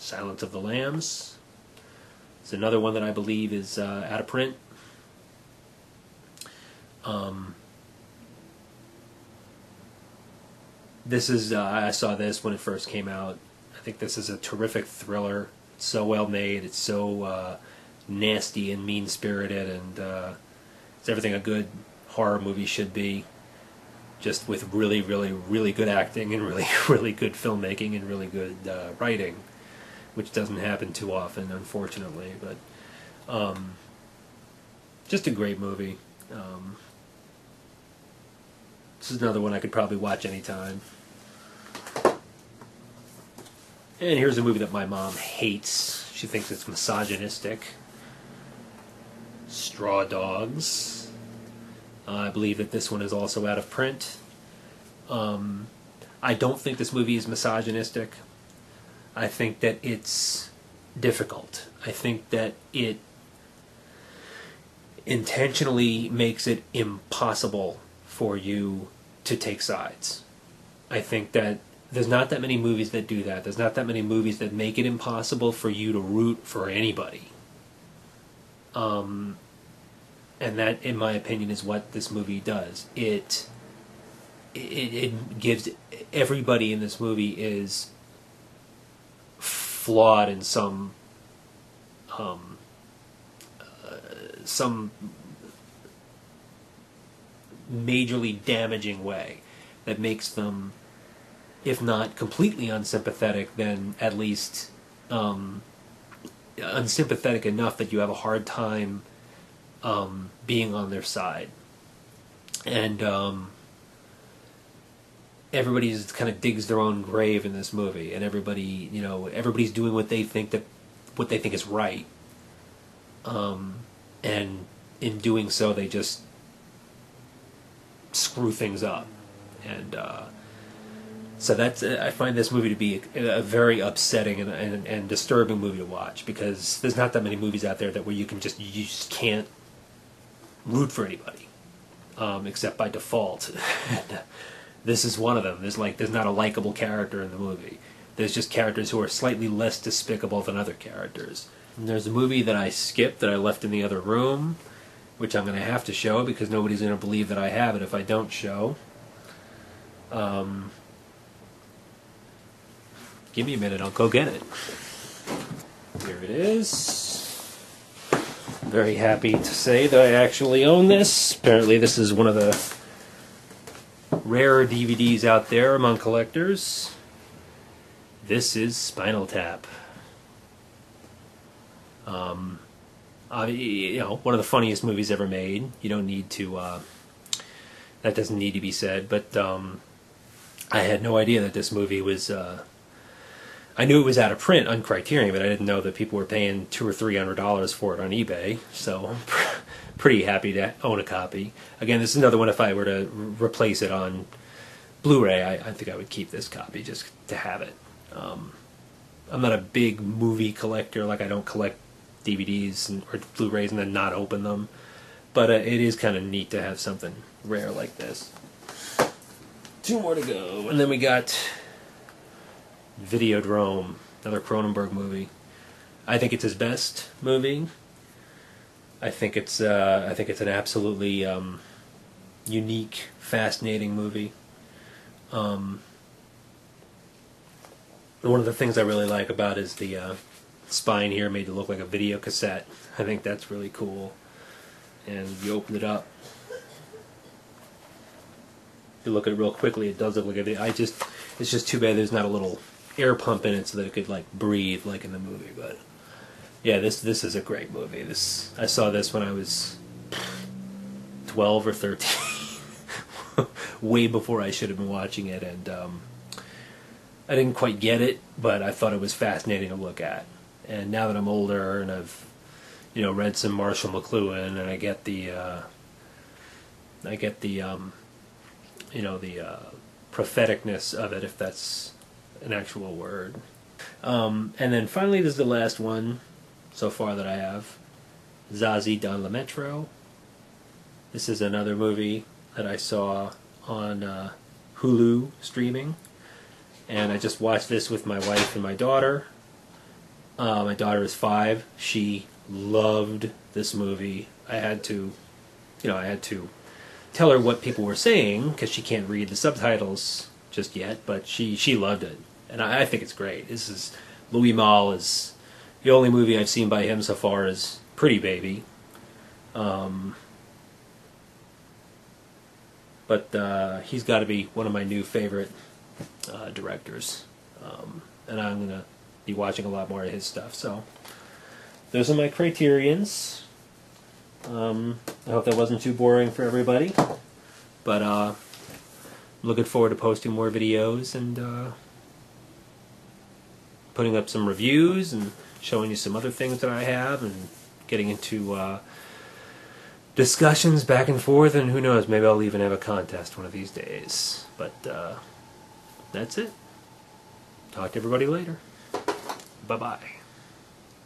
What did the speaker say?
Silence of the Lambs. It's another one that I believe is out of print. This is, I saw this when it first came out. I think this is a terrific thriller. It's so well made. It's so nasty and mean-spirited, and it's everything a good horror movie should be. Just with really, really, really good acting and really, really good filmmaking and really good writing, which doesn't happen too often, unfortunately. But just a great movie. This is another one I could probably watch anytime. And here's a movie that my mom hates. She thinks it's misogynistic. Straw Dogs. I believe that this one is also out of print. I don't think this movie is misogynistic. I think that it's difficult. I think that it intentionally makes it impossible for you to take sides. I think that there's not that many movies that do that. There's not that many movies that make it impossible for you to root for anybody. And that, in my opinion, is what this movie does. It gives everybody in this movie is flawed in some majorly damaging way that makes them, if not completely unsympathetic, then at least unsympathetic enough that you have a hard time being on their side. And everybody kind of digs their own grave in this movie, and everybody's doing what they think is right. And in doing so, they just screw things up. And so I find this movie to be a very upsetting and disturbing movie to watch, because there's not that many movies out there where you just can't root for anybody, except by default. This is one of them. There's not a likable character in the movie. There's just characters who are slightly less despicable than other characters. And there's a movie that I skipped that I left in the other room, which I'm going to have to show because nobody's going to believe that I have it if I don't show. Give me a minute, I'll go get it. Here it is. Very happy to say that I actually own this. Apparently this is one of the rare DVDs out there among collectors. This is Spinal Tap. One of the funniest movies ever made. You don't need to, that doesn't need to be said, but I had no idea that this movie was, I knew it was out of print on Criterion, but I didn't know that people were paying $200 or $300 for it on eBay, so I'm pretty happy to own a copy. Again, this is another one, if I were to replace it on Blu Ray, I think I would keep this copy just to have it. I'm not a big movie collector, like I don't collect DVDs or Blu Rays and then not open them, but it is kind of neat to have something rare like this. 2 more to go, and then we got Videodrome, another Cronenberg movie. I think it's his best movie. I think it's an absolutely unique, fascinating movie. One of the things I really like about is the spine here made to look like a video cassette. I think that's really cool. And you open it up, you look at it real quickly, it does look like a video. It's just too bad there's not a little air pump in it so that it could like breathe like in the movie. But yeah, this is a great movie. I saw this when I was 12 or 13, way before I should have been watching it, and I didn't quite get it, but I thought it was fascinating to look at. And now that I'm older and I've read some Marshall McLuhan, and I get the propheticness of it, if that's an actual word. And then finally, this is the last one so far that I have, Zazi dans le Metro. This is another movie that I saw on Hulu streaming, and I just watched this with my wife and my daughter. My daughter is 5. She loved this movie. I had to tell her what people were saying because she can't read the subtitles just yet, but she loved it, and I think it's great. This is Louis Malle is the only movie I've seen by him so far is Pretty Baby, but he's got to be one of my new favorite directors, and I'm gonna be watching a lot more of his stuff. So those are my Criterions. I hope that wasn't too boring for everybody, but I'm looking forward to posting more videos and putting up some reviews and showing you some other things that I have and getting into discussions back and forth, and who knows, maybe I'll even have a contest one of these days. But that's it. Talk to everybody later. Bye-bye.